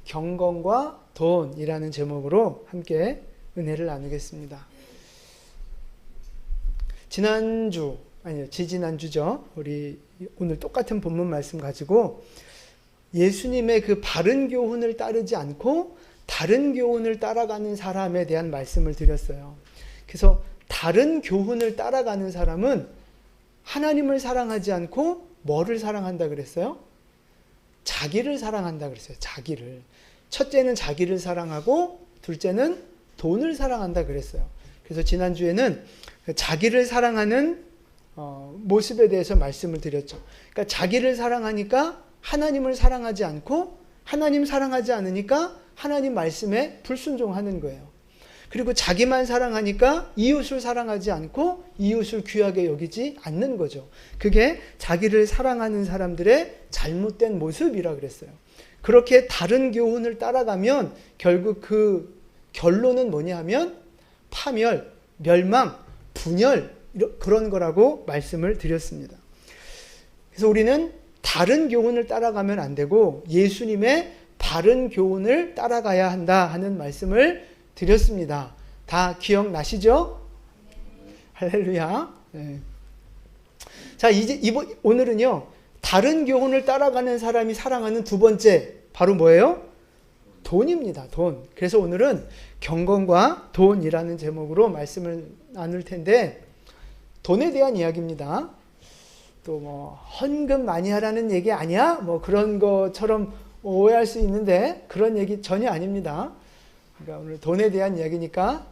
경건과 돈이라는 제목으로 함께 은혜를 나누겠습니다. 지지난주죠. 우리 오늘 똑같은 본문 말씀 가지고 예수님의 그 바른 교훈을 따르지 않고 다른 교훈을 따라가는 사람에 대한 말씀을 드렸어요. 그래서 다른 교훈을 따라가는 사람은 하나님을 사랑하지 않고 뭐를 사랑한다 그랬어요? 자기를 사랑한다 그랬어요. 자기를. 첫째는 자기를 사랑하고 둘째는 돈을 사랑한다 그랬어요. 그래서 지난주에는 자기를 사랑하는 모습에 대해서 말씀을 드렸죠. 그러니까 자기를 사랑하니까 하나님을 사랑하지 않고 하나님 사랑하지 않으니까 하나님 말씀에 불순종하는 거예요. 그리고 자기만 사랑하니까 이웃을 사랑하지 않고 이웃을 귀하게 여기지 않는 거죠. 그게 자기를 사랑하는 사람들의 잘못된 모습이라 그랬어요. 그렇게 다른 교훈을 따라가면 결국 그 결론은 뭐냐 하면 파멸, 멸망, 분열 그런 거라고 말씀을 드렸습니다. 그래서 우리는 다른 교훈을 따라가면 안 되고 예수님의 바른 교훈을 따라가야 한다 하는 말씀을 드렸습니다. 다 기억나시죠? 할렐루야. 네. 자, 오늘은요, 다른 교훈을 따라가는 사람이 사랑하는 두 번째, 바로 뭐예요? 돈입니다. 돈. 그래서 오늘은 경건과 돈이라는 제목으로 말씀을 나눌 텐데, 돈에 대한 이야기입니다. 또 뭐, 헌금 많이 하라는 얘기 아니야? 뭐 그런 것처럼 오해할 수 있는데, 그런 얘기 전혀 아닙니다. 그러니까 오늘 돈에 대한 이야기니까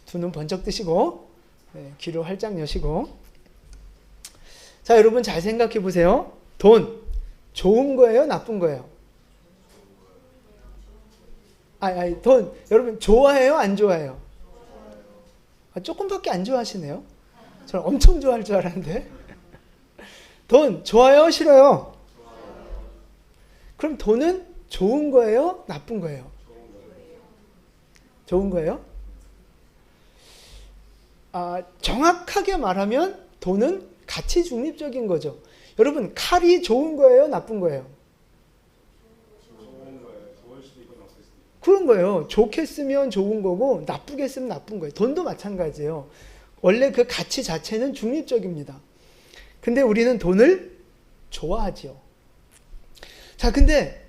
두 눈 번쩍 뜨시고 귀를 활짝 여시고. 자, 여러분 잘 생각해 보세요. 돈 좋은 거예요? 나쁜 거예요? 돈 여러분 좋아해요? 안 좋아해요? 조금밖에 안 좋아하시네요. 저는 엄청 좋아할 줄 알았는데. 돈 좋아요? 싫어요? 그럼 돈은 좋은 거예요? 나쁜 거예요? 좋은 거예요? 정확하게 말하면 돈은 가치 중립적인 거죠. 여러분, 칼이 좋은 거예요? 나쁜 거예요? 좋은 거예요. 좋을 수도 있고 나쁠 수도 있고. 그런 거예요. 좋게 쓰면 좋은 거고 나쁘게 쓰면 나쁜 거예요. 돈도 마찬가지예요. 원래 그 가치 자체는 중립적입니다. 근데 우리는 돈을 좋아하지요. 자, 근데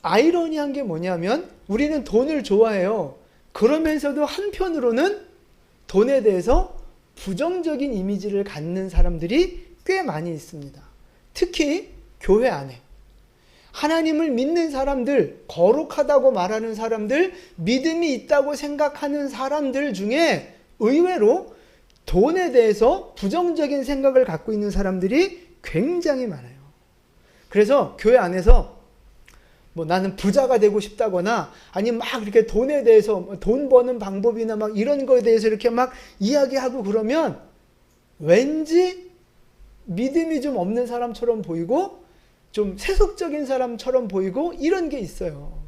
아이러니한 게 뭐냐면 우리는 돈을 좋아해요. 그러면서도 한편으로는 돈에 대해서 부정적인 이미지를 갖는 사람들이 꽤 많이 있습니다. 특히 교회 안에. 하나님을 믿는 사람들, 거룩하다고 말하는 사람들, 믿음이 있다고 생각하는 사람들 중에 의외로 돈에 대해서 부정적인 생각을 갖고 있는 사람들이 굉장히 많아요. 그래서 교회 안에서 뭐 나는 부자가 되고 싶다거나 아니면 막 이렇게 돈에 대해서 돈 버는 방법이나 막 이런 거에 대해서 이렇게 막 이야기하고 그러면 왠지 믿음이 좀 없는 사람처럼 보이고 좀 세속적인 사람처럼 보이고 이런 게 있어요.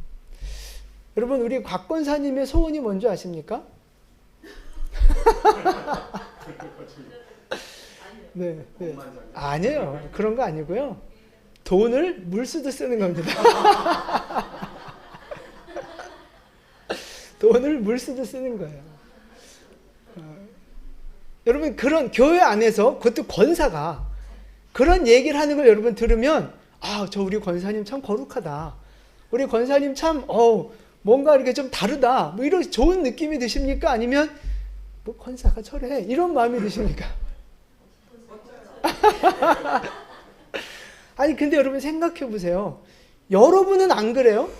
여러분, 우리 곽 권사님의 소원이 뭔지 아십니까? 네. 아니에요. 그런 거 아니고요. 돈을 물 쓰듯 쓰는 겁니다. 돈을 물 쓰듯 쓰는 거예요. 여러분, 그런 교회 안에서 그것도 권사가 그런 얘기를 하는 걸 여러분 들으면 저 우리 권사님 참 거룩하다. 우리 권사님 참 뭔가 이렇게 좀 다르다. 뭐 이런 좋은 느낌이 드십니까? 아니면 뭐 권사가 저래 이런 마음이 드십니까? 아니, 근데 여러분 생각해 보세요. 여러분은 안 그래요?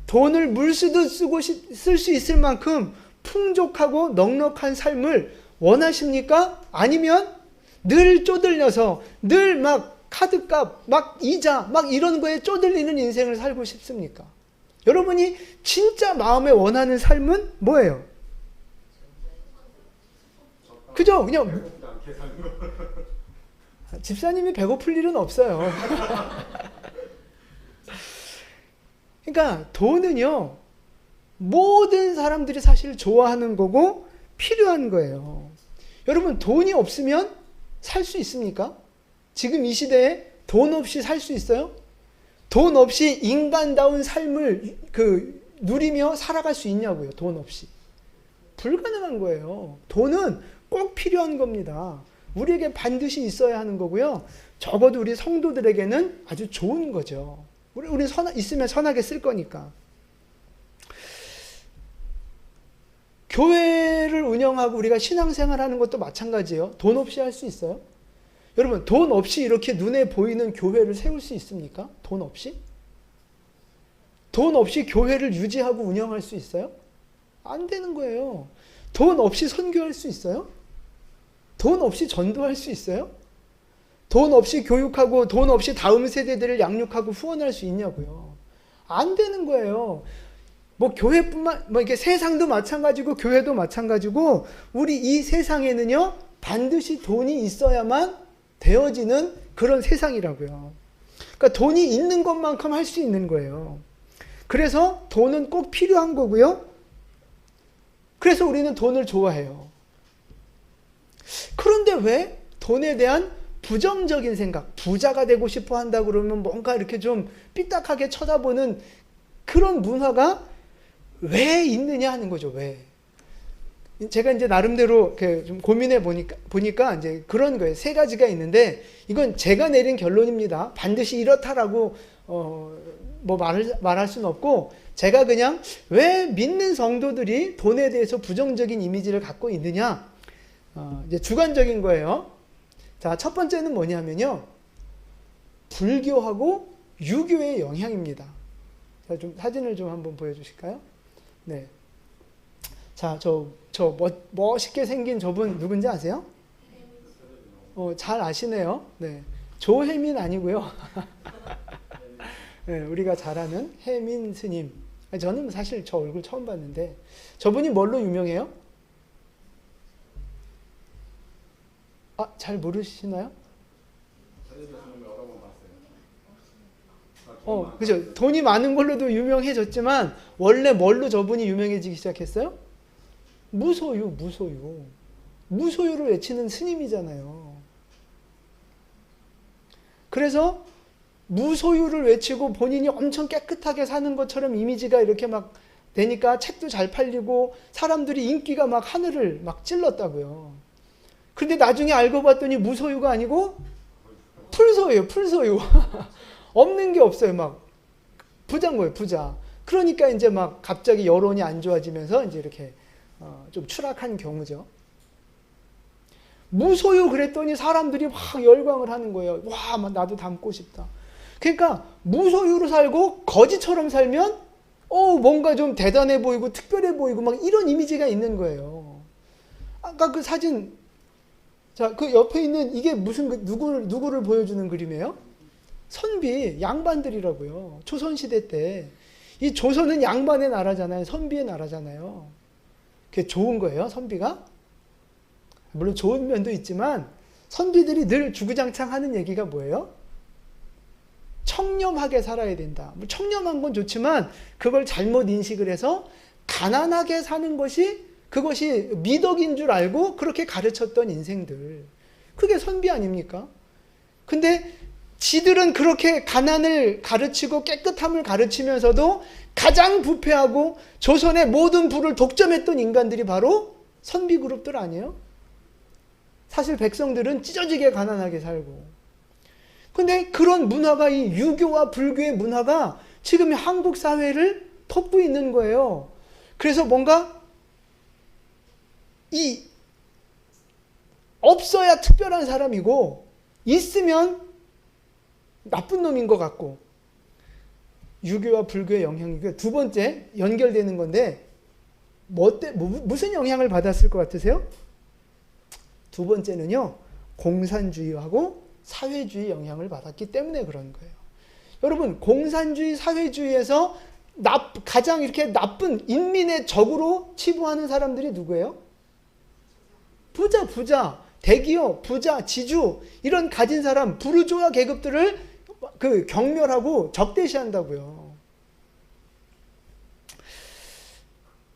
돈을 물 쓰듯 쓸 수 있을 만큼 풍족하고 넉넉한 삶을 원하십니까? 아니면 늘 쪼들려서 늘 막 카드값, 막 이자, 막 이런 거에 쪼들리는 인생을 살고 싶습니까? 여러분이 진짜 마음에 원하는 삶은 뭐예요? 그죠? 그냥 집사님이 배고플 일은 없어요. 그러니까 돈은요, 모든 사람들이 사실 좋아하는 거고 필요한 거예요. 여러분, 돈이 없으면 살 수 있습니까? 지금 이 시대에 돈 없이 살 수 있어요? 돈 없이 인간다운 삶을 누리며 살아갈 수 있냐고요. 돈 없이. 불가능한 거예요. 돈은 꼭 필요한 겁니다. 우리에게 반드시 있어야 하는 거고요. 적어도 우리 성도들에게는 아주 좋은 거죠. 우리 있으면 선하게 쓸 거니까. 교회를 운영하고 우리가 신앙생활하는 것도 마찬가지예요. 돈 없이 할 수 있어요? 여러분, 돈 없이 이렇게 눈에 보이는 교회를 세울 수 있습니까? 돈 없이? 돈 없이 교회를 유지하고 운영할 수 있어요? 안 되는 거예요. 돈 없이 선교할 수 있어요? 돈 없이 전도할 수 있어요? 돈 없이 교육하고 돈 없이 다음 세대들을 양육하고 후원할 수 있냐고요. 안 되는 거예요. 뭐 교회뿐만, 이게 세상도 마찬가지고 교회도 마찬가지고 우리 이 세상에는요, 반드시 돈이 있어야만 되어지는 그런 세상이라고요. 그러니까 돈이 있는 것만큼 할 수 있는 거예요. 그래서 돈은 꼭 필요한 거고요. 그래서 우리는 돈을 좋아해요. 그런데 왜 돈에 대한 부정적인 생각, 부자가 되고 싶어 한다 그러면 뭔가 이렇게 좀 삐딱하게 쳐다보는 그런 문화가 왜 있느냐 하는 거죠. 왜? 제가 이제 나름대로 좀 고민해 보니까 이제 그런 거예요. 세 가지가 있는데 이건 제가 내린 결론입니다. 반드시 이렇다라고 뭐 말할 수는 없고, 제가 그냥 왜 믿는 성도들이 돈에 대해서 부정적인 이미지를 갖고 있느냐, 이제 주관적인 거예요. 자, 첫 번째는 뭐냐면요, 불교하고 유교의 영향입니다. 자, 좀 사진을 좀 한번 보여주실까요? 네. 자, 멋있게 생긴 저분 누군지 아세요? 잘 아시네요. 네. 조혜민 아니고요. 네, 우리가 잘 아는 혜민 스님. 저는 사실 저 얼굴 처음 봤는데, 저분이 뭘로 유명해요? 잘 모르시나요? 그죠. 돈이 많은 걸로도 유명해졌지만, 원래 뭘로 저분이 유명해지기 시작했어요? 무소유. 무소유를 외치는 스님이잖아요. 그래서 무소유를 외치고 본인이 엄청 깨끗하게 사는 것처럼 이미지가 이렇게 막 되니까 책도 잘 팔리고 사람들이 인기가 막 하늘을 막 찔렀다고요. 근데 나중에 알고 봤더니 무소유가 아니고 풀소유. 없는 게 없어요. 막 부자인 거예요, 부자. 그러니까 이제 막 갑자기 여론이 안 좋아지면서 이제 이렇게 좀 추락한 경우죠. 무소유 그랬더니 사람들이 막 열광을 하는 거예요. 와, 나도 닮고 싶다. 그러니까 무소유로 살고 거지처럼 살면 뭔가 좀 대단해 보이고 특별해 보이고 막 이런 이미지가 있는 거예요. 아까 그 사진, 자, 그 옆에 있는 이게 무슨 누구를 보여주는 그림이에요? 선비, 양반들이라고요. 조선시대 때. 이 조선은 양반의 나라잖아요. 선비의 나라잖아요. 그게 좋은 거예요, 선비가? 물론 좋은 면도 있지만 선비들이 늘 주구장창 하는 얘기가 뭐예요? 청렴하게 살아야 된다. 청렴한 건 좋지만 그걸 잘못 인식을 해서 가난하게 사는 것이 그것이 미덕인 줄 알고 그렇게 가르쳤던 인생들. 그게 선비 아닙니까? 근데 지들은 그렇게 가난을 가르치고 깨끗함을 가르치면서도 가장 부패하고 조선의 모든 부를 독점했던 인간들이 바로 선비 그룹들 아니에요? 사실 백성들은 찢어지게 가난하게 살고. 근데 그런 문화가, 이 유교와 불교의 문화가 지금 한국 사회를 덮고 있는 거예요. 그래서 뭔가 없어야 특별한 사람이고 있으면 나쁜 놈인 것 같고, 유교와 불교의 영향이고요. 두 번째 연결되는 건데 무슨 영향을 받았을 것 같으세요? 두 번째는요, 공산주의하고 사회주의 영향을 받았기 때문에 그런 거예요. 여러분, 공산주의, 사회주의에서 가장 이렇게 나쁜 인민의 적으로 치부하는 사람들이 누구예요? 부자, 대기업, 부자, 지주, 이런 가진 사람, 부르주아 계급들을 경멸하고 적대시한다고요.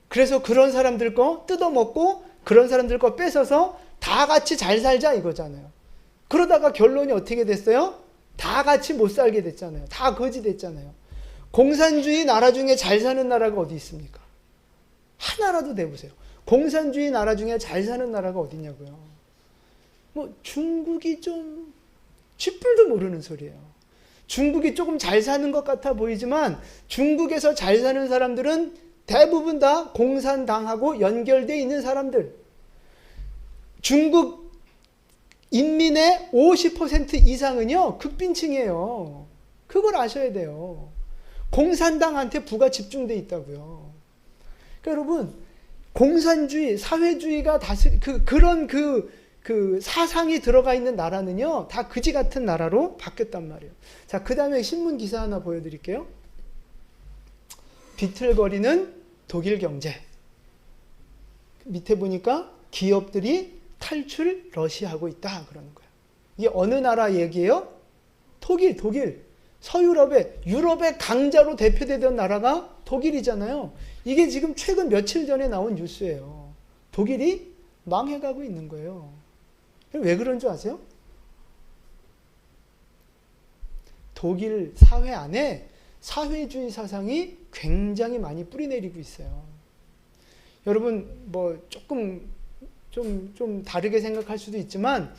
그래서 그런 사람들 거 뜯어먹고 그런 사람들 거 뺏어서 다 같이 잘 살자 이거잖아요. 그러다가 결론이 어떻게 됐어요? 다 같이 못 살게 됐잖아요. 다 거지 됐잖아요. 공산주의 나라 중에 잘 사는 나라가 어디 있습니까? 하나라도 내보세요. 공산주의 나라 중에 잘 사는 나라가 어디냐고요. 뭐 중국이 좀 쥐뿔도 모르는 소리예요. 중국이 조금 잘 사는 것 같아 보이지만 중국에서 잘 사는 사람들은 대부분 다 공산당하고 연결되어 있는 사람들. 중국 인민의 50% 이상은요, 극빈층이에요. 그걸 아셔야 돼요. 공산당한테 부가 집중되어 있다고요. 그러니까 여러분, 공산주의, 사회주의가 그런 사상이 들어가 있는 나라는요, 다 그지 같은 나라로 바뀌었단 말이에요. 자, 그 다음에 신문 기사 하나 보여드릴게요. 비틀거리는 독일 경제. 밑에 보니까 기업들이 탈출 러시아하고 있다 그러는 거예요. 이게 어느 나라 얘기예요? 독일. 유럽의 강자로 대표되던 나라가 독일이잖아요. 이게 지금 최근 며칠 전에 나온 뉴스예요. 독일이 망해가고 있는 거예요. 왜 그런 줄 아세요? 독일 사회 안에 사회주의 사상이 굉장히 많이 뿌리내리고 있어요. 여러분, 뭐 조금 좀 다르게 생각할 수도 있지만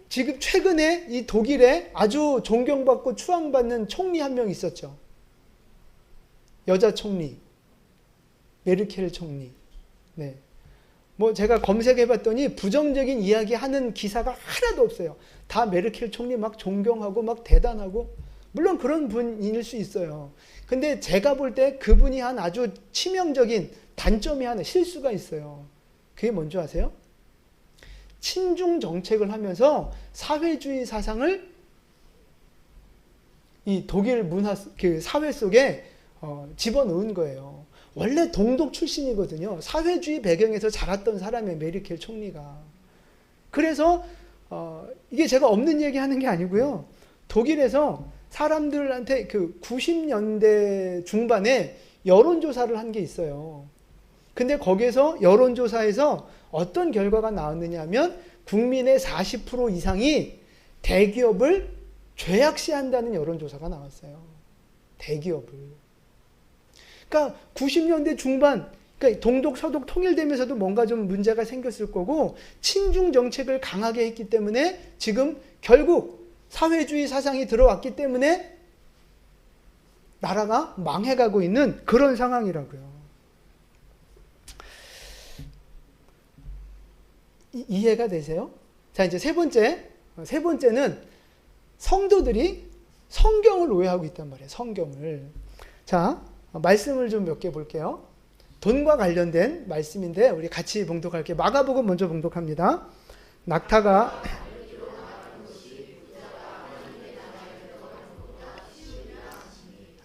지금 최근에 이 독일에 아주 존경받고 추앙받는 총리 한 명 있었죠. 여자 총리. 메르켈 총리. 네. 뭐 제가 검색해 봤더니 부정적인 이야기 하는 기사가 하나도 없어요. 다 메르켈 총리 막 존경하고 막 대단하고, 물론 그런 분일 수 있어요. 근데 제가 볼 때 그분이 한 아주 치명적인 단점이 하나, 실수가 있어요. 그게 뭔지 아세요? 친중 정책을 하면서 사회주의 사상을 이 독일 문화, 그 사회 속에 집어넣은 거예요. 원래 동독 출신이거든요. 사회주의 배경에서 자랐던 사람이에요, 메르켈 총리가. 그래서 이게 제가 없는 얘기 하는 게 아니고요. 독일에서 사람들한테 그 90년대 중반에 여론조사를 한 게 있어요. 근데 거기에서 여론조사에서 어떤 결과가 나왔느냐 하면 국민의 40% 이상이 대기업을 죄악시한다는 여론조사가 나왔어요. 대기업을. 그러니까 90년대 중반, 그러니까 동독 서독 통일되면서도 뭔가 좀 문제가 생겼을 거고, 친중 정책을 강하게 했기 때문에 지금 결국 사회주의 사상이 들어왔기 때문에 나라가 망해가고 있는 그런 상황이라고요. 이해가 되세요? 자, 이제 세 번째는 성도들이 성경을 오해하고 있단 말이에요. 성경을. 자, 말씀을 좀 몇 개 볼게요. 돈과 관련된 말씀인데 우리 같이 봉독할게요. 마가복음 먼저 봉독합니다. 낙타가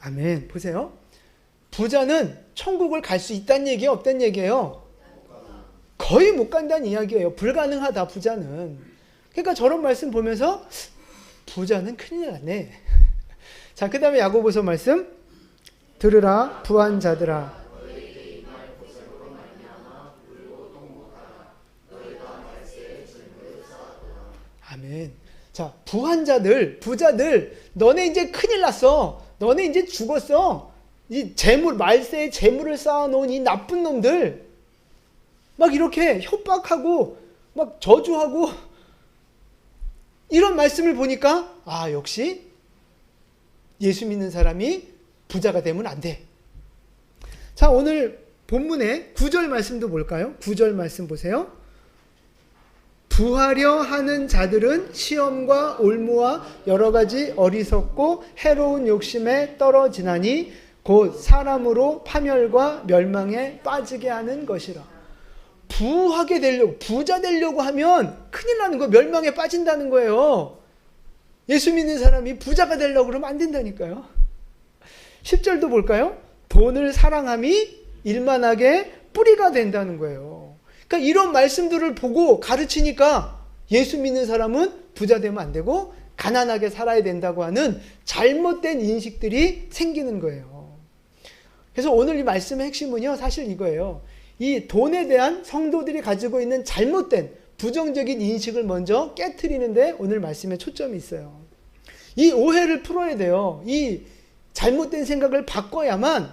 아멘. 보세요. 부자는 천국을 갈 수 있다는 얘기예요? 없다는 얘기예요? 거의 못 간다는 이야기예요. 불가능하다, 부자는. 그러니까 저런 말씀 보면서 부자는 큰일 났네. 자, 그 다음에 야고보서 말씀. 들으라, 부한 자들아. 아멘. 자, 부한 자들, 부자들, 너네 이제 큰일 났어. 너네 이제 죽었어. 이 재물, 말세에 재물을 쌓아놓은 이 나쁜 놈들, 막 이렇게 협박하고, 막 저주하고, 이런 말씀을 보니까, 아, 역시 예수 믿는 사람이 부자가 되면 안 돼. 자, 오늘 본문의 9절 말씀도 볼까요? 9절 말씀 보세요. 부하려 하는 자들은 시험과 올무와 여러 가지 어리석고 해로운 욕심에 떨어지나니 곧 사람으로 파멸과 멸망에 빠지게 하는 것이라. 부하게 되려고, 부자 되려고 하면 큰일 나는 거예요. 멸망에 빠진다는 거예요. 예수 믿는 사람이 부자가 되려고 그러면 안 된다니까요. 10절도 볼까요? 돈을 사랑함이 일만하게 뿌리가 된다는 거예요. 그러니까 이런 말씀들을 보고 가르치니까 예수 믿는 사람은 부자 되면 안 되고 가난하게 살아야 된다고 하는 잘못된 인식들이 생기는 거예요. 그래서 오늘 이 말씀의 핵심은요, 사실 이거예요. 이 돈에 대한 성도들이 가지고 있는 잘못된 부정적인 인식을 먼저 깨트리는데 오늘 말씀에 초점이 있어요. 이 오해를 풀어야 돼요. 이 잘못된 생각을 바꿔야만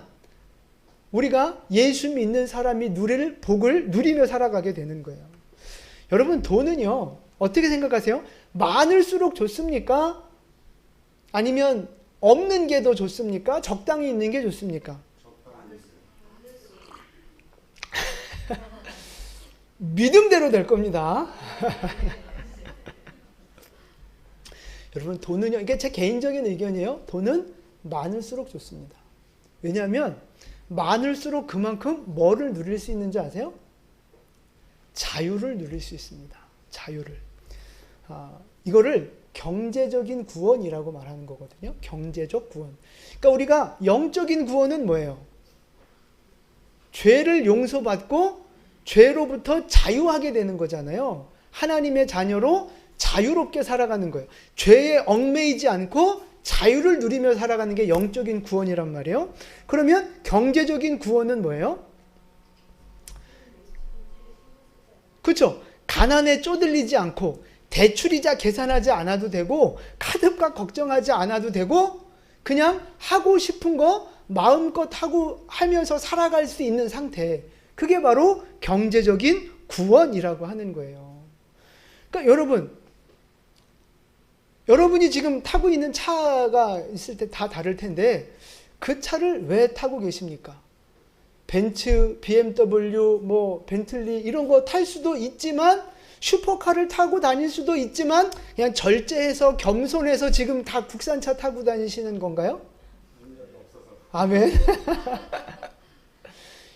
우리가 예수 믿는 사람이 누릴 복을 누리며 살아가게 되는 거예요. 여러분, 돈은요, 어떻게 생각하세요? 많을수록 좋습니까? 아니면 없는 게 더 좋습니까? 적당히 있는 게 좋습니까? 믿음대로 될 겁니다. 여러분, 돈은요, 이게 제 개인적인 의견이에요. 돈은 많을수록 좋습니다. 왜냐하면 많을수록 그만큼 뭐를 누릴 수 있는지 아세요? 자유를 누릴 수 있습니다. 자유를. 이거를 경제적인 구원이라고 말하는 거거든요. 경제적 구원. 그러니까 우리가 영적인 구원은 뭐예요? 죄를 용서받고 죄로부터 자유하게 되는 거잖아요. 하나님의 자녀로 자유롭게 살아가는 거예요. 죄에 얽매이지 않고 자유를 누리며 살아가는 게 영적인 구원이란 말이에요. 그러면 경제적인 구원은 뭐예요? 그렇죠. 가난에 쪼들리지 않고 대출이자 계산하지 않아도 되고 카드값 걱정하지 않아도 되고 그냥 하고 싶은 거 마음껏 하고 하면서 살아갈 수 있는 상태. 그게 바로 경제적인 구원이라고 하는 거예요. 그러니까 여러분이 지금 타고 있는 차가 있을 때 다 다를 텐데 그 차를 왜 타고 계십니까? 벤츠, BMW, 벤틀리 이런 거 탈 수도 있지만 슈퍼카를 타고 다닐 수도 있지만 그냥 절제해서 겸손해서 지금 다 국산차 타고 다니시는 건가요? 아멘.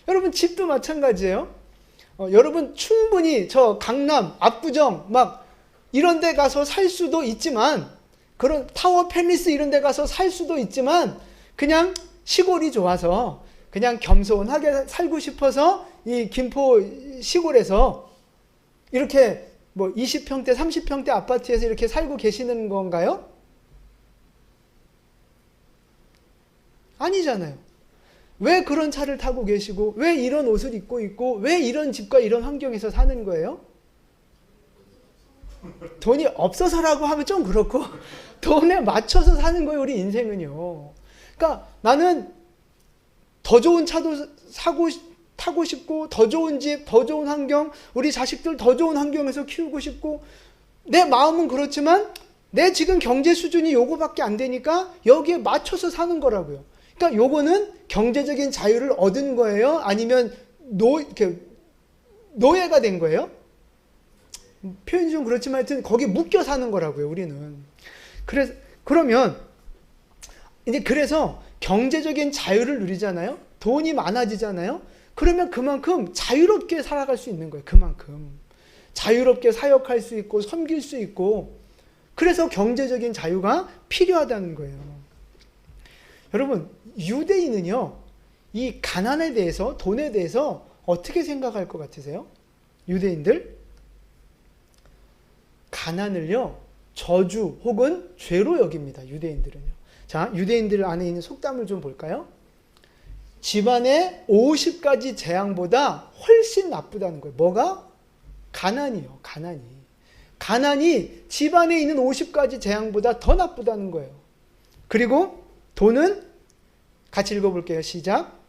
여러분, 집도 마찬가지예요. 여러분 충분히 저 강남, 압구정 막 이런 데 가서 살 수도 있지만 그런 타워 팰리스 이런 데 가서 살 수도 있지만 그냥 시골이 좋아서 그냥 겸손하게 살고 싶어서 이 김포 시골에서 이렇게 20평대, 30평대 아파트에서 이렇게 살고 계시는 건가요? 아니잖아요. 왜 그런 차를 타고 계시고 왜 이런 옷을 입고 있고 왜 이런 집과 이런 환경에서 사는 거예요? 돈이 없어서라고 하면 좀 그렇고 돈에 맞춰서 사는 거예요, 우리 인생은요. 그러니까 나는 더 좋은 차도 타고 싶고 더 좋은 집, 더 좋은 환경, 우리 자식들 더 좋은 환경에서 키우고 싶고 내 마음은 그렇지만 내 지금 경제 수준이 요거밖에 안 되니까 여기에 맞춰서 사는 거라고요. 그러니까 요거는 경제적인 자유를 얻은 거예요? 아니면 노예가 된 거예요? 표현이 좀 그렇지만 하여튼 거기에 묶여 사는 거라고요, 우리는. 그러면 그래서 경제적인 자유를 누리잖아요? 돈이 많아지잖아요? 그러면 그만큼 자유롭게 살아갈 수 있는 거예요, 그만큼. 자유롭게 사역할 수 있고 섬길 수 있고 그래서 경제적인 자유가 필요하다는 거예요. 여러분, 유대인은요, 이 가난에 대해서, 돈에 대해서 어떻게 생각할 것 같으세요? 유대인들? 가난을요, 저주 혹은 죄로 여깁니다, 유대인들은요. 자, 유대인들 안에 있는 속담을 좀 볼까요? 집안의 50가지 재앙보다 훨씬 나쁘다는 거예요. 뭐가? 가난이요, 가난이. 가난이 집안에 있는 50가지 재앙보다 더 나쁘다는 거예요. 그리고 돈은 같이 읽어볼게요. 시작.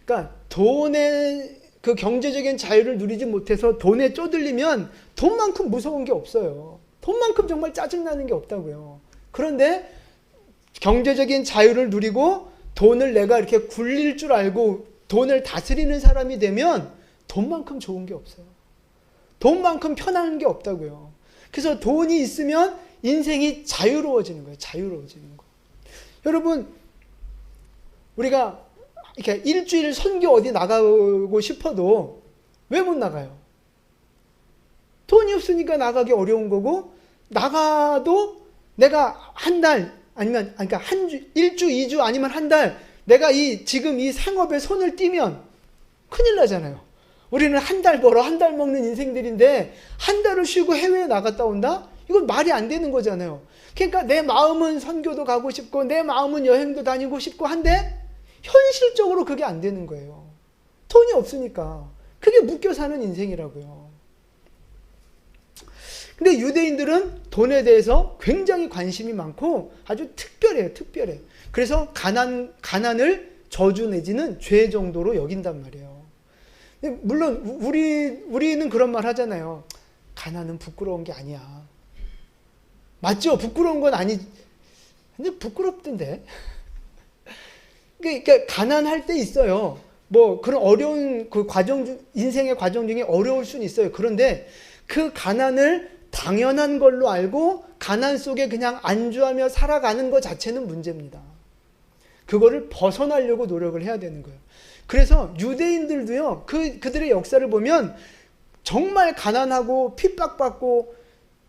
그러니까 돈의 그 경제적인 자유를 누리지 못해서 돈에 쪼들리면 돈만큼 무서운 게 없어요. 돈만큼 정말 짜증나는 게 없다고요. 그런데 경제적인 자유를 누리고 돈을 내가 이렇게 굴릴 줄 알고 돈을 다스리는 사람이 되면 돈만큼 좋은 게 없어요. 돈만큼 편한 게 없다고요. 그래서 돈이 있으면 인생이 자유로워지는 거예요. 자유로워지는 거. 여러분, 우리가 이렇게 일주일 선교 어디 나가고 싶어도 왜 못 나가요? 돈이 없으니까 나가기 어려운 거고, 나가도 내가 한 달, 아니면, 그러니까 일주, 2주, 아니면 한 달, 내가 지금 이 생업에 손을 띄면 큰일 나잖아요. 우리는 한 달 벌어, 한 달 먹는 인생들인데, 한 달을 쉬고 해외에 나갔다 온다? 이건 말이 안 되는 거잖아요. 그러니까 내 마음은 선교도 가고 싶고, 내 마음은 여행도 다니고 싶고 한데, 현실적으로 그게 안 되는 거예요. 돈이 없으니까. 그게 묶여 사는 인생이라고요. 근데 유대인들은 돈에 대해서 굉장히 관심이 많고 아주 특별해요. 특별해. 그래서 가난을 저주 내지는 죄 정도로 여긴단 말이에요. 물론 우리는 그런 말 하잖아요. 가난은 부끄러운 게 아니야. 맞죠? 부끄러운 건 아니. 근데 부끄럽던데. 그러니까 가난할 때 있어요. 뭐 그런 어려운 그 인생의 과정 중에 어려울 수는 있어요. 그런데 그 가난을 당연한 걸로 알고 가난 속에 그냥 안주하며 살아가는 것 자체는 문제입니다. 그거를 벗어나려고 노력을 해야 되는 거예요. 그래서 유대인들도요, 그들의 역사를 보면 정말 가난하고 핍박받고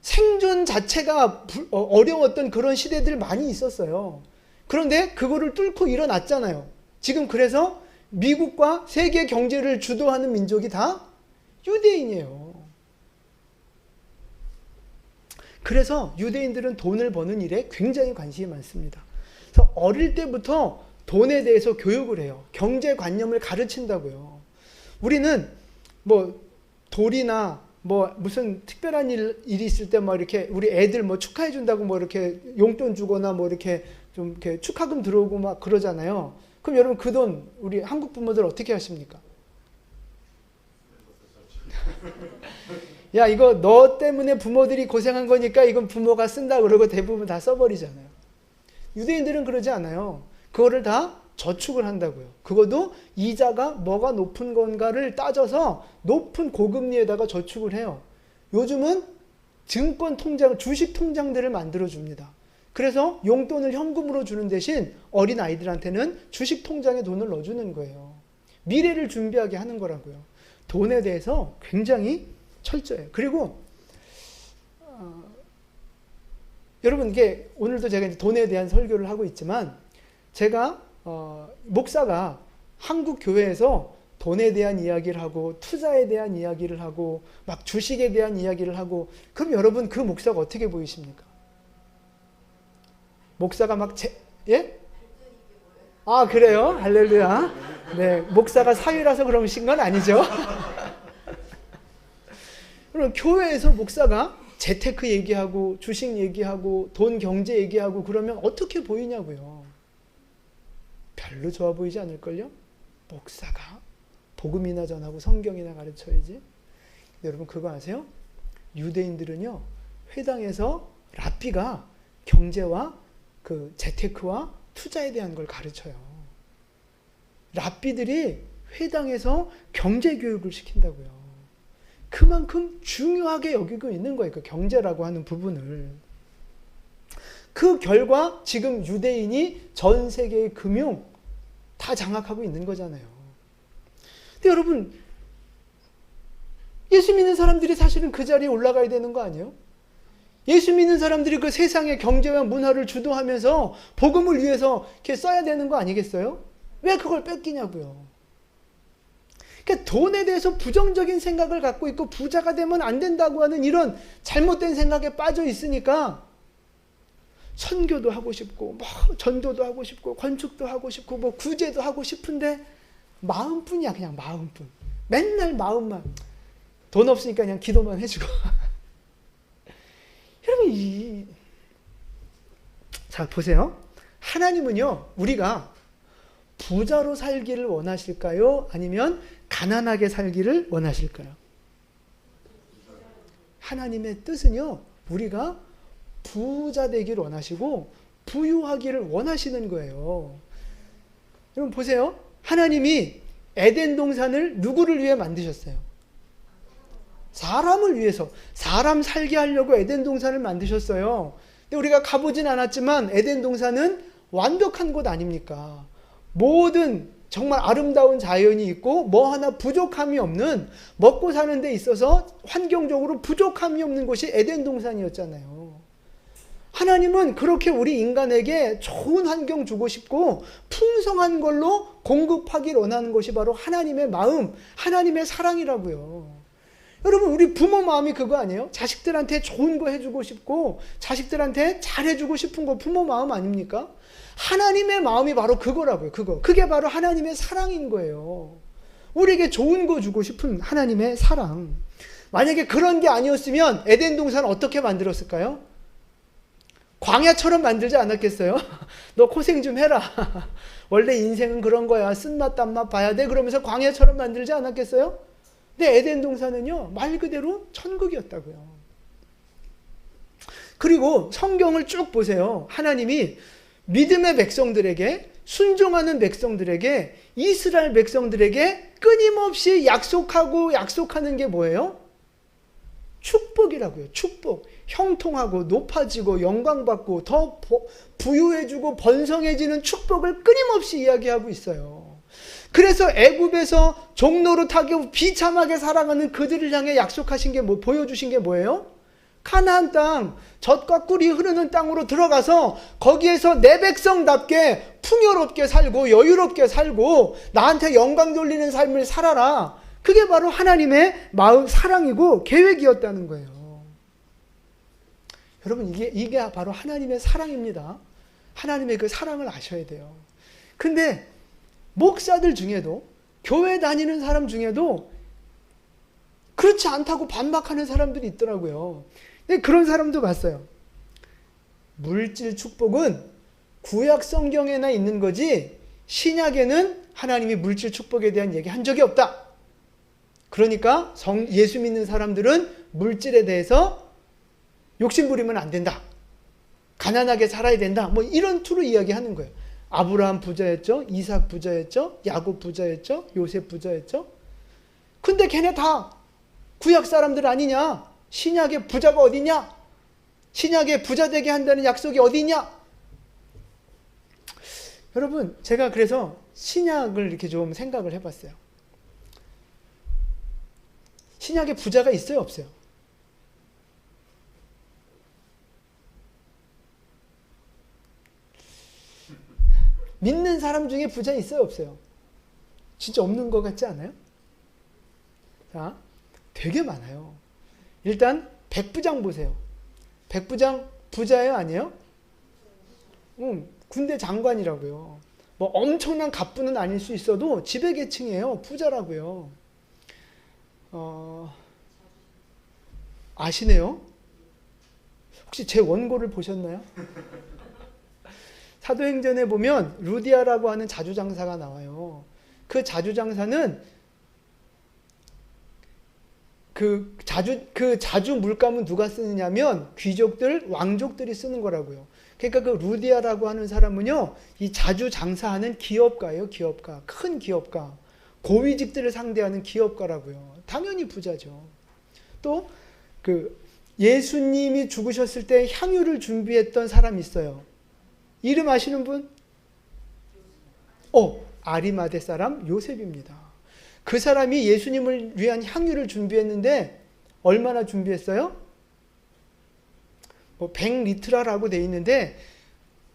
생존 자체가 어려웠던 그런 시대들 많이 있었어요. 그런데 그거를 뚫고 일어났잖아요. 지금 그래서 미국과 세계 경제를 주도하는 민족이 다 유대인이에요. 그래서 유대인들은 돈을 버는 일에 굉장히 관심이 많습니다. 그래서 어릴 때부터 돈에 대해서 교육을 해요. 경제관념을 가르친다고요. 우리는 뭐 돌이나 뭐 무슨 특별한 일이 있을 때 뭐 이렇게 우리 애들 뭐 축하해 준다고 뭐 이렇게 용돈 주거나 뭐 이렇게 좀 이렇게 축하금 들어오고 막 그러잖아요. 그럼 여러분 그 돈 우리 한국 부모들 어떻게 하십니까? 야, 이거 너 때문에 부모들이 고생한 거니까 이건 부모가 쓴다 그러고 대부분 다 써버리잖아요. 유대인들은 그러지 않아요. 그거를 다 저축을 한다고요. 그것도 이자가 뭐가 높은 건가를 따져서 높은 고금리에다가 저축을 해요. 요즘은 증권 통장, 주식 통장들을 만들어 줍니다. 그래서 용돈을 현금으로 주는 대신 어린 아이들한테는 주식 통장에 돈을 넣어주는 거예요. 미래를 준비하게 하는 거라고요. 돈에 대해서 굉장히 철저해요. 그리고 여러분, 이게 오늘도 제가 이제 돈에 대한 설교를 하고 있지만 제가 목사가 한국 교회에서 돈에 대한 이야기를 하고 투자에 대한 이야기를 하고 막 주식에 대한 이야기를 하고, 그럼 여러분 그 목사가 어떻게 보이십니까? 목사가 막 예? 아, 그래요? 할렐루야. 네, 목사가 사위라서 그러신 건 아니죠. 그럼 교회에서 목사가 재테크 얘기하고 주식 얘기하고 돈 경제 얘기하고 그러면 어떻게 보이냐고요. 별로 좋아 보이지 않을걸요? 목사가 복음이나 전하고 성경이나 가르쳐야지. 여러분 그거 아세요? 유대인들은요, 회당에서 랍비가 경제와 그 재테크와 투자에 대한 걸 가르쳐요. 랍비들이 회당에서 경제 교육을 시킨다고요. 그만큼 중요하게 여기고 있는 거예요. 그 경제라고 하는 부분을. 그 결과 지금 유대인이 전 세계의 금융 다 장악하고 있는 거잖아요. 근데 여러분, 예수 믿는 사람들이 사실은 그 자리에 올라가야 되는 거 아니에요? 예수 믿는 사람들이 그 세상의 경제와 문화를 주도하면서 복음을 위해서 이렇게 써야 되는 거 아니겠어요? 왜 그걸 뺏기냐고요. 그러니까 돈에 대해서 부정적인 생각을 갖고 있고 부자가 되면 안 된다고 하는 이런 잘못된 생각에 빠져 있으니까 선교도 하고 싶고 뭐 전도도 하고 싶고 건축도 하고 싶고 뭐 구제도 하고 싶은데 마음뿐이야. 그냥 마음뿐. 맨날 마음만. 돈 없으니까 그냥 기도만 해주고. 여러분 자 보세요. 하나님은요, 우리가 부자로 살기를 원하실까요? 아니면 가난하게 살기를 원하실까요? 하나님의 뜻은요, 우리가 부자 되기를 원하시고 부유하기를 원하시는 거예요. 여러분 보세요. 하나님이 에덴 동산을 누구를 위해 만드셨어요? 사람을 위해서. 사람 살게 하려고 에덴 동산을 만드셨어요. 근데 우리가 가보진 않았지만 에덴 동산은 완벽한 곳 아닙니까? 모든 정말 아름다운 자연이 있고 뭐 하나 부족함이 없는, 먹고 사는 데 있어서 환경적으로 부족함이 없는 곳이 에덴 동산이었잖아요. 하나님은 그렇게 우리 인간에게 좋은 환경 주고 싶고 풍성한 걸로 공급하기를 원하는 것이 바로 하나님의 마음, 하나님의 사랑이라고요. 여러분, 우리 부모 마음이 그거 아니에요? 자식들한테 좋은 거 해주고 싶고 자식들한테 잘해주고 싶은 거 부모 마음 아닙니까? 하나님의 마음이 바로 그거라고요. 그게 바로 하나님의 사랑인 거예요. 우리에게 좋은 거 주고 싶은 하나님의 사랑. 만약에 그런 게 아니었으면 에덴 동산을 어떻게 만들었을까요? 광야처럼 만들지 않았겠어요? 너 고생 좀 해라. 원래 인생은 그런 거야. 쓴맛 단맛 봐야 돼. 그러면서 광야처럼 만들지 않았겠어요? 근데 에덴 동산은요, 말 그대로 천국이었다고요. 그리고 성경을 쭉 보세요. 하나님이 믿음의 백성들에게, 순종하는 백성들에게, 이스라엘 백성들에게 끊임없이 약속하는 게 뭐예요? 축복이라고요. 축복. 형통하고 높아지고 영광받고 더 부유해지고 번성해지는 축복을 끊임없이 이야기하고 있어요. 그래서 애굽에서 종노릇하게 비참하게 살아가는 그들을 향해 약속하신 게 보여주신 게 뭐예요? 가나안 땅, 젖과 꿀이 흐르는 땅으로 들어가서 거기에서 내 백성답게 풍요롭게 살고 여유롭게 살고 나한테 영광 돌리는 삶을 살아라. 그게 바로 하나님의 마음, 사랑이고 계획이었다는 거예요. 여러분, 이게 바로 하나님의 사랑입니다. 하나님의 그 사랑을 아셔야 돼요. 근데 목사들 중에도, 교회 다니는 사람 중에도 그렇지 않다고 반박하는 사람들이 있더라고요. 근데 그런 사람도 봤어요. 물질 축복은 구약 성경에나 있는 거지 신약에는 하나님이 물질 축복에 대한 얘기 한 적이 없다. 그러니까 예수 믿는 사람들은 물질에 대해서 욕심부리면 안 된다. 가난하게 살아야 된다. 뭐 이런 투로 이야기하는 거예요. 아브라함 부자였죠. 이삭 부자였죠. 야곱 부자였죠. 요셉 부자였죠. 근데 걔네 다 구약 사람들 아니냐? 신약의 부자가 어디냐? 신약의 부자 되게 한다는 약속이 어디냐? 여러분, 제가 그래서 신약을 이렇게 좀 생각을 해봤어요. 신약에 부자가 있어요, 없어요? 믿는 사람 중에 부자 있어요, 없어요? 진짜 없는 것 같지 않아요? 자, 되게 많아요. 일단 백부장 보세요. 백부장 부자예요, 아니에요? 군대 장관이라고요. 뭐 엄청난 갑부는 아닐 수 있어도 지배계층이에요. 부자라고요. 아시네요? 혹시 제 원고를 보셨나요? 사도행전에 보면 루디아라고 하는 자주장사가 나와요. 그 자주장사는 그 자주 물감은 누가 쓰느냐면 귀족들, 왕족들이 쓰는 거라고요. 그러니까 그 루디아라고 하는 사람은요, 이 자주 장사하는 기업가예요, 기업가. 큰 기업가. 고위직들을 상대하는 기업가라고요. 당연히 부자죠. 또 그 예수님이 죽으셨을 때 향유를 준비했던 사람이 있어요. 이름 아시는 분? 아리마대 사람 요셉입니다. 그 사람이 예수님을 위한 향유를 준비했는데 얼마나 준비했어요? 100리트라고 돼 있는데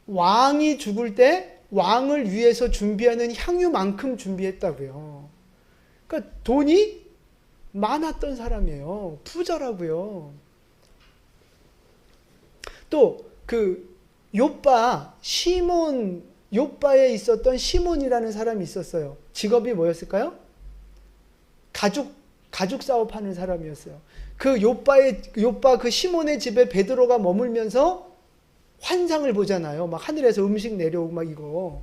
왕이 죽을 때 왕을 위해서 준비하는 향유만큼 준비했다고요. 그러니까 돈이 많았던 사람이에요. 부자라고요. 또 그 요빠에 있었던 시몬이라는 사람이 있었어요. 직업이 뭐였을까요? 가죽 사업하는 사람이었어요. 그 요빠 그 시몬의 집에 베드로가 머물면서 환상을 보잖아요. 막 하늘에서 음식 내려오고 막 이거.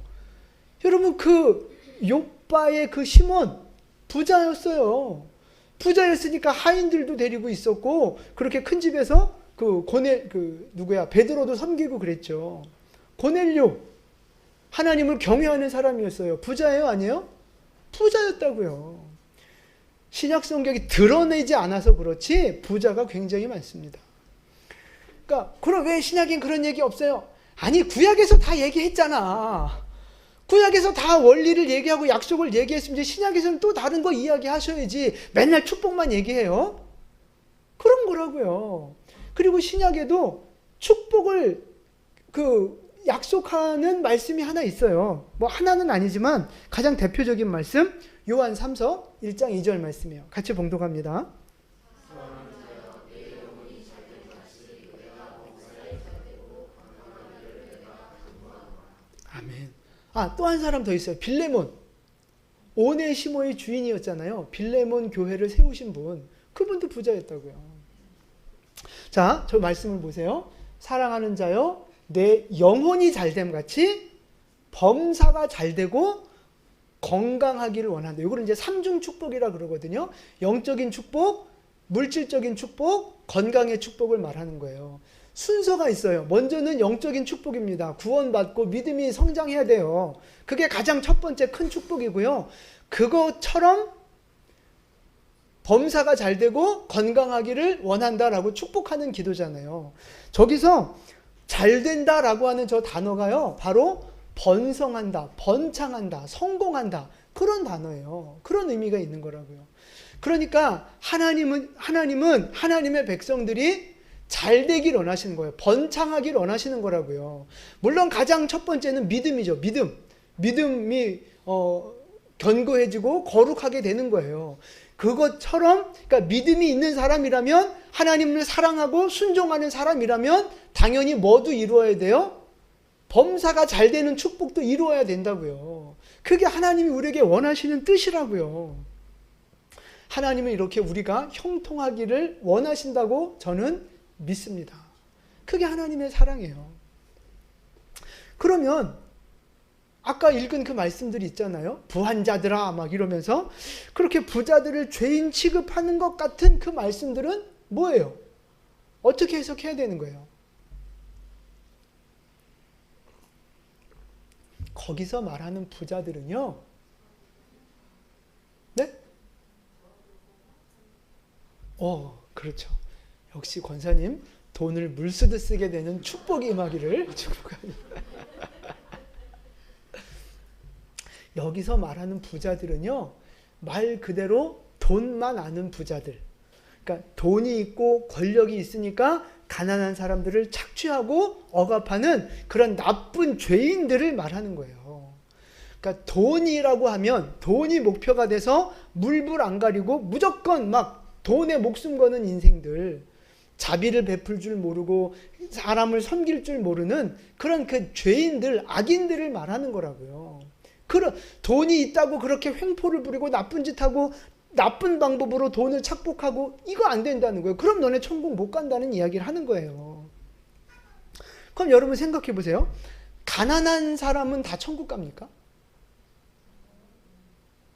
여러분, 그 요빠의 그 시몬 부자였어요. 부자였으니까 하인들도 데리고 있었고, 그렇게 큰 집에서 베드로도 섬기고 그랬죠. 고넬료, 하나님을 경외하는 사람이었어요. 부자예요, 아니에요? 부자였다고요. 신약 성경이 드러내지 않아서 그렇지 부자가 굉장히 많습니다. 그러니까 그럼 왜 신약엔 그런 얘기 없어요? 아니, 구약에서 다 얘기했잖아. 구약에서 다 원리를 얘기하고 약속을 얘기했으면 이제 신약에서는 또 다른 거 이야기하셔야지. 맨날 축복만 얘기해요? 그런 거라고요. 그리고 신약에도 축복을 약속하는 말씀이 하나 있어요. 뭐 하나는 아니지만 가장 대표적인 말씀, 요한 3서 1장 2절 말씀이에요. 같이 봉독합니다. 아멘. 또 한 사람 더 있어요. 빌레몬. 오네시모의 주인이었잖아요. 빌레몬 교회를 세우신 분. 그분도 부자였다고요. 자, 저 말씀을 보세요. 사랑하는 자여, 내 영혼이 잘됨 같이 범사가 잘되고 건강하기를 원한다. 이거를 이제 삼중 축복이라 그러거든요. 영적인 축복, 물질적인 축복, 건강의 축복을 말하는 거예요. 순서가 있어요. 먼저는 영적인 축복입니다. 구원받고 믿음이 성장해야 돼요. 그게 가장 첫 번째 큰 축복이고요. 그것처럼 범사가 잘 되고 건강하기를 원한다라고 축복하는 기도잖아요. 저기서 잘 된다라고 하는 저 단어가요, 바로 번성한다, 번창한다, 성공한다, 그런 단어예요. 그런 의미가 있는 거라고요. 그러니까 하나님은 하나님의 백성들이 잘 되길 원하시는 거예요. 번창하길 원하시는 거라고요. 물론 가장 첫 번째는 믿음이죠. 믿음이 견고해지고 거룩하게 되는 거예요. 그것처럼, 그러니까 믿음이 있는 사람이라면, 하나님을 사랑하고 순종하는 사람이라면 당연히 뭐도 이루어야 돼요? 범사가 잘 되는 축복도 이루어야 된다고요. 그게 하나님이 우리에게 원하시는 뜻이라고요. 하나님은 이렇게 우리가 형통하기를 원하신다고 저는 믿습니다. 그게 하나님의 사랑이에요. 그러면 아까 읽은 그 말씀들이 있잖아요. 부한자들아 막 이러면서 그렇게 부자들을 죄인 취급하는 것 같은 그 말씀들은 뭐예요? 어떻게 해석해야 되는 거예요? 거기서 말하는 부자들은요, 네? 그렇죠. 역시 권사님, 돈을 물쓰듯 쓰게 되는 축복이 임하기를 축복합니다. 여기서 말하는 부자들은요, 말 그대로 돈만 아는 부자들. 그러니까 돈이 있고 권력이 있으니까 가난한 사람들을 착취하고 억압하는 그런 나쁜 죄인들을 말하는 거예요. 그러니까 돈이라고 하면 돈이 목표가 돼서 물불 안 가리고 무조건 막 돈에 목숨 거는 인생들, 자비를 베풀 줄 모르고 사람을 섬길 줄 모르는 그런 그 죄인들, 악인들을 말하는 거라고요. 돈이 있다고 그렇게 횡포를 부리고 나쁜 짓 하고 나쁜 방법으로 돈을 착복하고 이거 안 된다는 거예요. 그럼 너네 천국 못 간다는 이야기를 하는 거예요. 그럼 여러분 생각해 보세요. 가난한 사람은 다 천국 갑니까?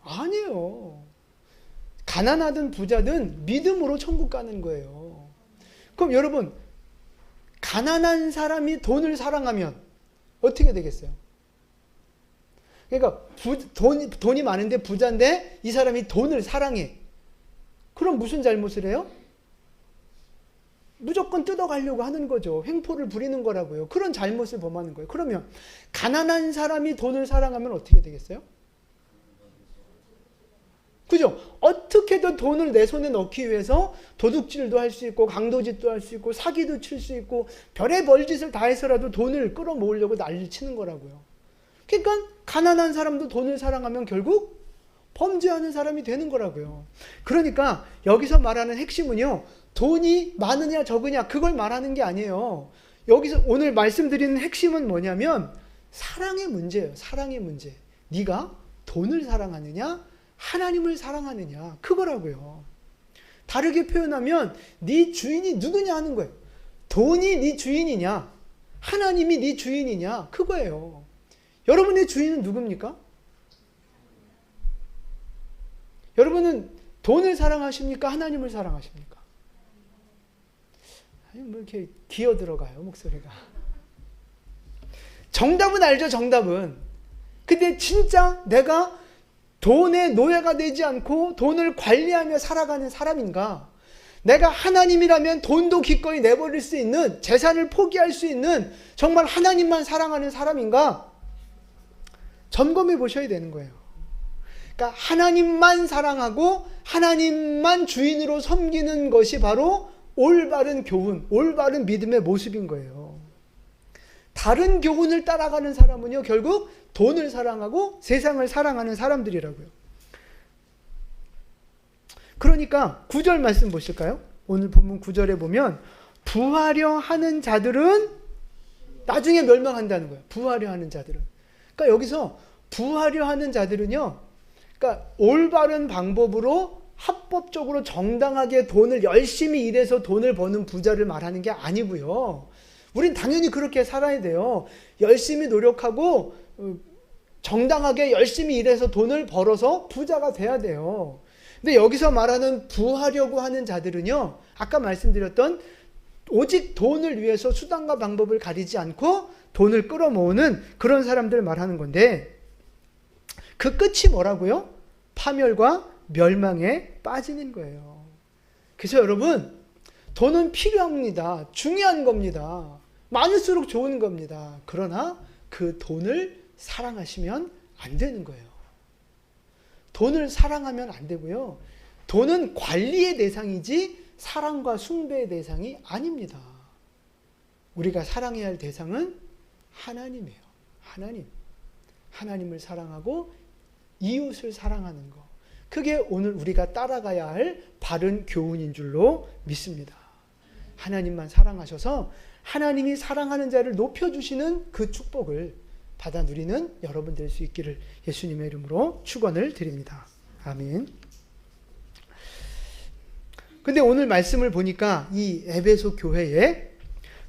아니에요. 가난하든 부자든 믿음으로 천국 가는 거예요. 그럼 여러분, 가난한 사람이 돈을 사랑하면 어떻게 되겠어요? 그러니까 돈이 많은데 부자인데 이 사람이 돈을 사랑해. 그럼 무슨 잘못을 해요? 무조건 뜯어가려고 하는 거죠. 횡포를 부리는 거라고요. 그런 잘못을 범하는 거예요. 그러면 가난한 사람이 돈을 사랑하면 어떻게 되겠어요? 그죠? 어떻게든 돈을 내 손에 넣기 위해서 도둑질도 할 수 있고 강도짓도 할 수 있고 사기도 칠 수 있고 별의별 짓을 다 해서라도 돈을 끌어모으려고 난리 치는 거라고요. 그러니까 가난한 사람도 돈을 사랑하면 결국 범죄하는 사람이 되는 거라고요. 그러니까 여기서 말하는 핵심은요, 돈이 많으냐 적으냐 그걸 말하는 게 아니에요. 여기서 오늘 말씀드리는 핵심은 뭐냐면 사랑의 문제예요. 사랑의 문제. 네가 돈을 사랑하느냐 하나님을 사랑하느냐 그거라고요. 다르게 표현하면 네 주인이 누구냐 하는 거예요. 돈이 네 주인이냐 하나님이 네 주인이냐 그거예요. 여러분의 주인은 누굽니까? 여러분은 돈을 사랑하십니까? 하나님을 사랑하십니까? 아니, 뭐 이렇게 기어 들어가요, 목소리가. 정답은 알죠, 정답은. 근데 진짜 내가 돈의 노예가 되지 않고 돈을 관리하며 살아가는 사람인가? 내가 하나님이라면 돈도 기꺼이 내버릴 수 있는, 재산을 포기할 수 있는 정말 하나님만 사랑하는 사람인가? 점검해 보셔야 되는 거예요. 그러니까 하나님만 사랑하고 하나님만 주인으로 섬기는 것이 바로 올바른 교훈, 올바른 믿음의 모습인 거예요. 다른 교훈을 따라가는 사람은요, 결국 돈을 사랑하고 세상을 사랑하는 사람들이라고요. 그러니까 9절 말씀 보실까요? 오늘 본문 9절에 보면 부하려 하는 자들은 나중에 멸망한다는 거예요. 부하려 하는 자들은. 그러니까 여기서 부하려 하는 자들은요, 그러니까 올바른 방법으로 합법적으로 정당하게 돈을 열심히 일해서 돈을 버는 부자를 말하는 게 아니고요. 우린 당연히 그렇게 살아야 돼요. 열심히 노력하고 정당하게 열심히 일해서 돈을 벌어서 부자가 돼야 돼요. 근데 여기서 말하는 부하려고 하는 자들은요, 아까 말씀드렸던 오직 돈을 위해서 수단과 방법을 가리지 않고 돈을 끌어모으는 그런 사람들 말하는 건데, 그 끝이 뭐라고요? 파멸과 멸망에 빠지는 거예요. 그래서 여러분, 돈은 필요합니다. 중요한 겁니다. 많을수록 좋은 겁니다. 그러나 그 돈을 사랑하시면 안 되는 거예요. 돈을 사랑하면 안 되고요. 돈은 관리의 대상이지 사랑과 숭배의 대상이 아닙니다. 우리가 사랑해야 할 대상은 하나님이에요. 하나님. 하나님을 사랑하고 이웃을 사랑하는 것. 그게 오늘 우리가 따라가야 할 바른 교훈인 줄로 믿습니다. 하나님만 사랑하셔서 하나님이 사랑하는 자를 높여주시는 그 축복을 받아 누리는 여러분 될 수 있기를 예수님의 이름으로 축원을 드립니다. 아멘. 근데 오늘 말씀을 보니까 이 에베소 교회에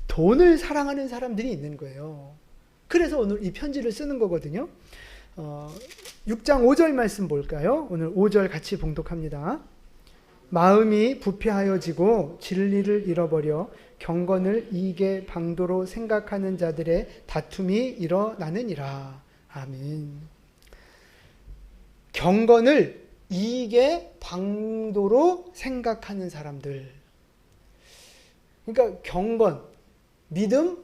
돈을 사랑하는 사람들이 있는 거예요. 그래서 오늘 이 편지를 쓰는 거거든요. 6장 5절 말씀 볼까요? 오늘 5절 같이 봉독합니다. 마음이 부패하여지고 진리를 잃어버려 경건을 이익의 방도로 생각하는 자들의 다툼이 일어나느니라. 아멘. 경건을 이익의 방도로 생각하는 사람들. 그러니까 경건, 믿음,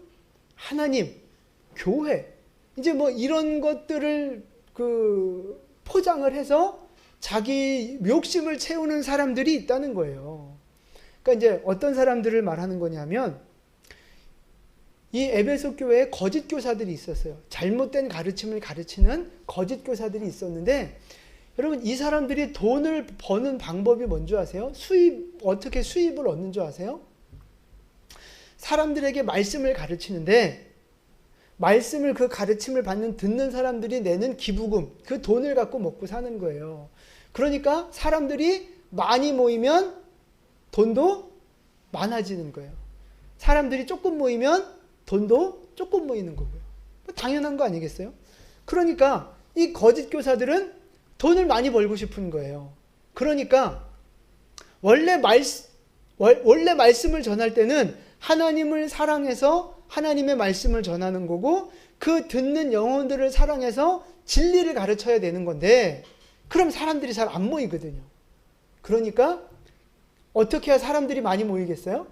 하나님, 교회. 이제 뭐 이런 것들을 포장을 해서 자기 욕심을 채우는 사람들이 있다는 거예요. 그러니까 이제 어떤 사람들을 말하는 거냐면, 이 에베소 교회에 거짓 교사들이 있었어요. 잘못된 가르침을 가르치는 거짓 교사들이 있었는데, 여러분 이 사람들이 돈을 버는 방법이 뭔지 아세요? 어떻게 수입을 얻는 줄 아세요? 사람들에게 말씀을 가르치는데, 말씀을 그 가르침을 듣는 사람들이 내는 기부금, 그 돈을 갖고 먹고 사는 거예요. 그러니까 사람들이 많이 모이면 돈도 많아지는 거예요. 사람들이 조금 모이면 돈도 조금 모이는 거고요. 당연한 거 아니겠어요? 그러니까 이 거짓 교사들은 돈을 많이 벌고 싶은 거예요. 그러니까 원래 말씀을 전할 때는 하나님을 사랑해서 하나님의 말씀을 전하는 거고, 그 듣는 영혼들을 사랑해서 진리를 가르쳐야 되는 건데, 그럼 사람들이 잘 안 모이거든요. 그러니까 어떻게 해야 사람들이 많이 모이겠어요?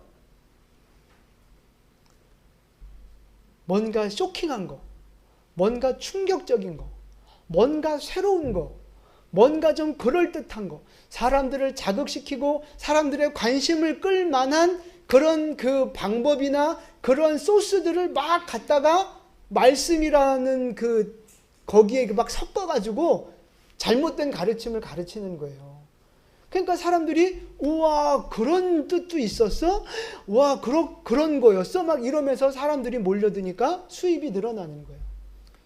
뭔가 쇼킹한 거, 뭔가 충격적인 거, 뭔가 새로운 거, 뭔가 좀 그럴듯한 거, 사람들을 자극시키고 사람들의 관심을 끌 만한 그런 그 방법이나 그런 소스들을 막 갖다가 말씀이라는 거기에 막 섞어가지고 잘못된 가르침을 가르치는 거예요. 그러니까 사람들이 우와 그런 뜻도 있었어? 와 그런 거였어? 막 이러면서 사람들이 몰려드니까 수입이 늘어나는 거예요.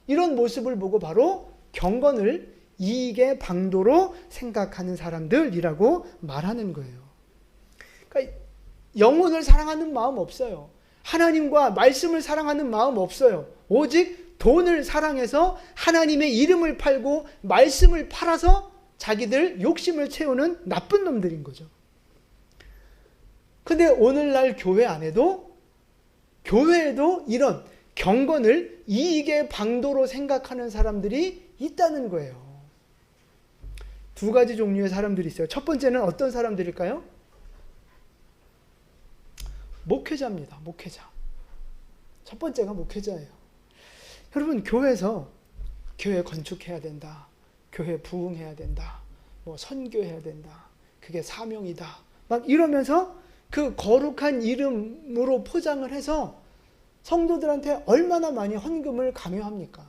이런 모습을 보고 바로 경건을 이익의 방도로 생각하는 사람들이라고 말하는 거예요. 그러니까 영혼을 사랑하는 마음 없어요. 하나님과 말씀을 사랑하는 마음 없어요. 오직 돈을 사랑해서 하나님의 이름을 팔고 말씀을 팔아서 자기들 욕심을 채우는 나쁜 놈들인 거죠. 근데 오늘날 교회에도 이런 경건을 이익의 방도로 생각하는 사람들이 있다는 거예요. 두 가지 종류의 사람들이 있어요. 첫 번째는 어떤 사람들일까요? 목회자입니다. 목회자. 첫 번째가 목회자예요. 여러분 교회에서 교회 건축해야 된다. 교회 부흥해야 된다. 뭐 선교해야 된다. 그게 사명이다. 막 이러면서 그 거룩한 이름으로 포장을 해서 성도들한테 얼마나 많이 헌금을 강요합니까?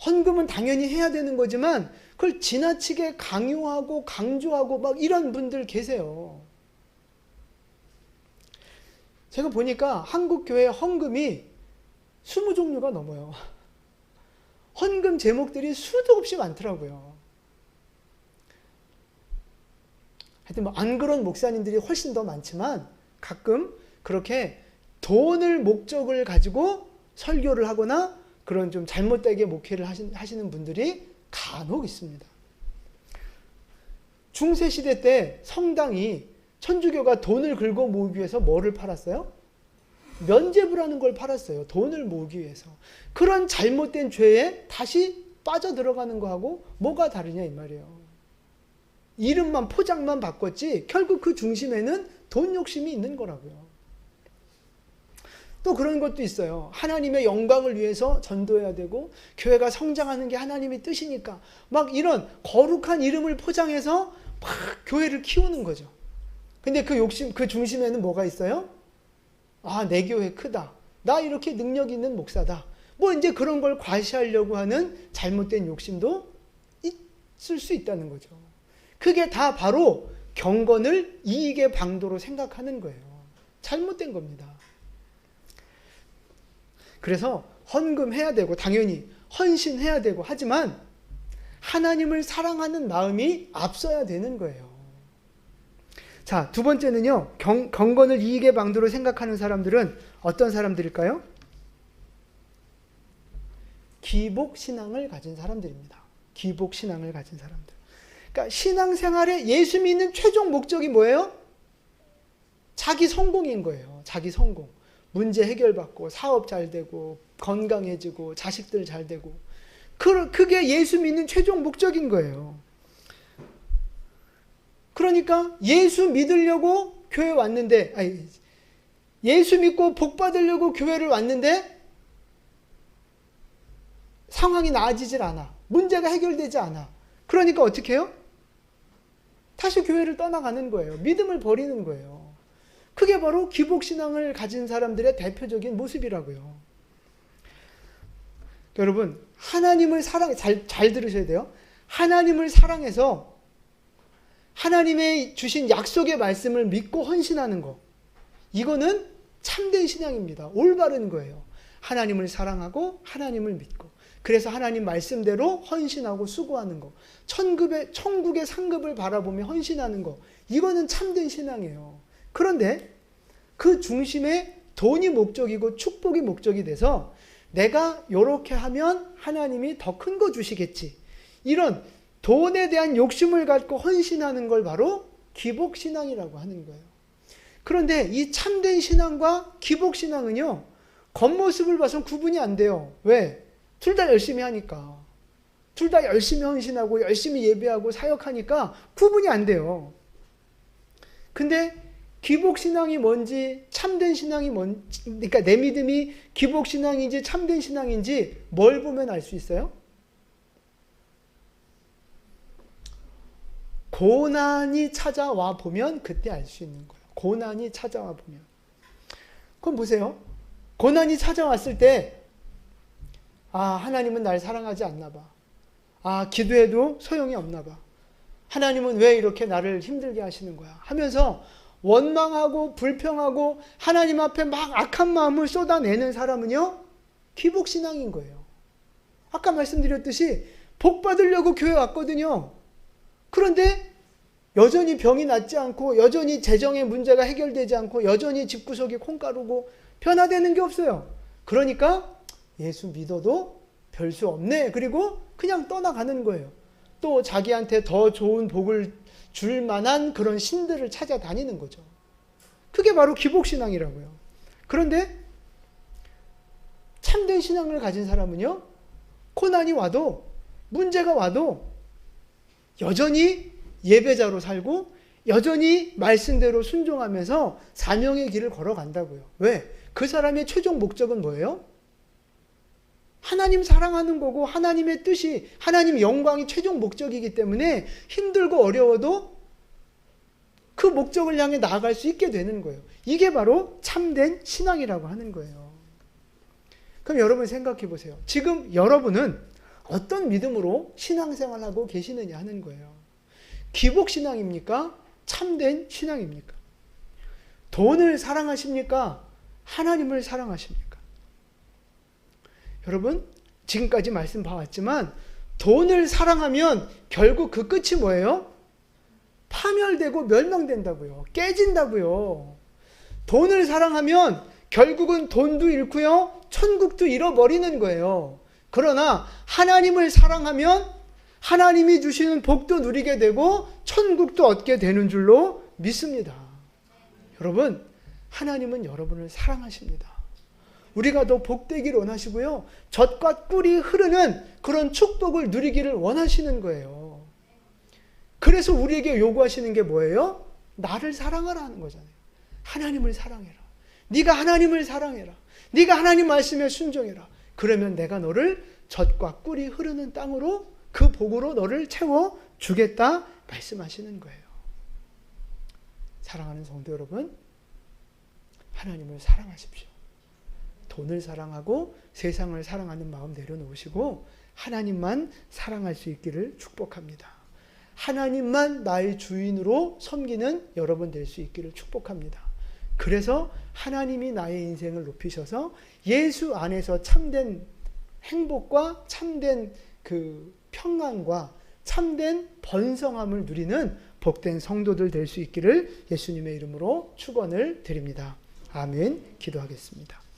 헌금은 당연히 해야 되는 거지만 그걸 지나치게 강요하고 강조하고 막 이런 분들 계세요. 제가 보니까 한국 교회 헌금이 20종류가 넘어요. 헌금 제목들이 수도 없이 많더라고요. 하여튼 뭐 안 그런 목사님들이 훨씬 더 많지만 가끔 그렇게 돈을 목적을 가지고 설교를 하거나 그런 좀 잘못되게 목회를 하시는 분들이 간혹 있습니다. 중세시대 때 성당이 천주교가 돈을 긁어 모으기 위해서 뭐를 팔았어요? 면죄부라는 걸 팔았어요. 돈을 모으기 위해서. 그런 잘못된 죄에 다시 빠져들어가는 거하고 뭐가 다르냐 이 말이에요. 이름만 포장만 바꿨지 결국 그 중심에는 돈 욕심이 있는 거라고요. 또 그런 것도 있어요. 하나님의 영광을 위해서 전도해야 되고 교회가 성장하는 게 하나님의 뜻이니까 막 이런 거룩한 이름을 포장해서 막 교회를 키우는 거죠. 근데 그 욕심, 그 중심에는 뭐가 있어요? 아, 내 교회 크다. 나 이렇게 능력 있는 목사다. 뭐 이제 그런 걸 과시하려고 하는 잘못된 욕심도 있을 수 있다는 거죠. 그게 다 바로 경건을 이익의 방도로 생각하는 거예요. 잘못된 겁니다. 그래서 헌금해야 되고 당연히 헌신해야 되고 하지만 하나님을 사랑하는 마음이 앞서야 되는 거예요. 자, 두 번째는요. 경건을 이익의 방도로 생각하는 사람들은 어떤 사람들일까요? 기복신앙을 가진 사람들입니다. 기복신앙을 가진 사람들. 그러니까 신앙생활에 예수 믿는 최종 목적이 뭐예요? 자기 성공인 거예요. 자기 성공. 문제 해결받고 사업 잘 되고 건강해지고 자식들 잘 되고 그게 예수 믿는 최종 목적인 거예요. 그러니까 예수 믿으려고 교회 왔는데 예수 믿고 복 받으려고 교회를 왔는데 상황이 나아지질 않아. 문제가 해결되지 않아. 그러니까 어떻게 해요? 다시 교회를 떠나가는 거예요. 믿음을 버리는 거예요. 그게 바로 기복신앙을 가진 사람들의 대표적인 모습이라고요. 여러분, 하나님을 잘 들으셔야 돼요. 하나님을 사랑해서 하나님의 주신 약속의 말씀을 믿고 헌신하는 거. 이거는 참된 신앙입니다. 올바른 거예요. 하나님을 사랑하고 하나님을 믿고. 그래서 하나님 말씀대로 헌신하고 수고하는 거. 천국의 상급을 바라보며 헌신하는 거. 이거는 참된 신앙이에요. 그런데 그 중심에 돈이 목적이고 축복이 목적이 돼서 내가 이렇게 하면 하나님이 더 큰 거 주시겠지. 이런 돈에 대한 욕심을 갖고 헌신하는 걸 바로 기복신앙이라고 하는 거예요. 그런데 이 참된 신앙과 기복신앙은요. 겉모습을 봐서는 구분이 안 돼요. 왜? 둘 다 열심히 하니까. 둘 다 열심히 헌신하고 열심히 예배하고 사역하니까 구분이 안 돼요. 근데 기복신앙이 뭔지 참된 신앙이 뭔지, 그러니까 내 믿음이 기복신앙인지 참된 신앙인지 뭘 보면 알 수 있어요? 고난이 찾아와 보면 그때 알 수 있는 거예요. 고난이 찾아와 보면. 그럼 보세요. 고난이 찾아왔을 때 하나님은 날 사랑하지 않나 봐. 기도해도 소용이 없나 봐. 하나님은 왜 이렇게 나를 힘들게 하시는 거야? 하면서 원망하고 불평하고 하나님 앞에 막 악한 마음을 쏟아내는 사람은요. 기복신앙인 거예요. 아까 말씀드렸듯이 복 받으려고 교회 왔거든요. 그런데 여전히 병이 낫지 않고 여전히 재정의 문제가 해결되지 않고 여전히 집구석이 콩가루고 변화되는 게 없어요. 그러니까 예수 믿어도 별 수 없네. 그리고 그냥 떠나가는 거예요. 또 자기한테 더 좋은 복을 줄 만한 그런 신들을 찾아다니는 거죠. 그게 바로 기복신앙이라고요. 그런데 참된 신앙을 가진 사람은요. 고난이 와도 문제가 와도 여전히 예배자로 살고 여전히 말씀대로 순종하면서 사명의 길을 걸어간다고요. 왜? 그 사람의 최종 목적은 뭐예요? 하나님 사랑하는 거고 하나님의 뜻이 하나님 영광이 최종 목적이기 때문에 힘들고 어려워도 그 목적을 향해 나아갈 수 있게 되는 거예요. 이게 바로 참된 신앙이라고 하는 거예요. 그럼 여러분 생각해 보세요. 지금 여러분은 어떤 믿음으로 신앙생활하고 계시느냐 하는 거예요. 기복신앙입니까? 참된 신앙입니까? 돈을 사랑하십니까? 하나님을 사랑하십니까? 여러분 지금까지 말씀 봐왔지만 돈을 사랑하면 결국 그 끝이 뭐예요? 파멸되고 멸망된다고요. 깨진다고요. 돈을 사랑하면 결국은 돈도 잃고요. 천국도 잃어버리는 거예요. 그러나 하나님을 사랑하면 하나님이 주시는 복도 누리게 되고 천국도 얻게 되는 줄로 믿습니다. 여러분, 하나님은 여러분을 사랑하십니다. 우리가 더 복되기를 원하시고요. 젖과 꿀이 흐르는 그런 축복을 누리기를 원하시는 거예요. 그래서 우리에게 요구하시는 게 뭐예요? 나를 사랑하라 하는 거잖아요. 하나님을 사랑해라. 네가 하나님을 사랑해라. 네가 하나님 말씀에 순종해라. 그러면 내가 너를 젖과 꿀이 흐르는 땅으로 그 복으로 너를 채워 주겠다 말씀하시는 거예요. 사랑하는 성도 여러분, 하나님을 사랑하십시오. 돈을 사랑하고 세상을 사랑하는 마음 내려놓으시고 하나님만 사랑할 수 있기를 축복합니다. 하나님만 나의 주인으로 섬기는 여러분 될 수 있기를 축복합니다. 그래서 하나님이 나의 인생을 높이셔서 예수 안에서 참된 행복과 참된 그 평안과 참된 번성함을 누리는 복된 성도들 될 수 있기를 예수님의 이름으로 축원을 드립니다. 아멘. 기도하겠습니다.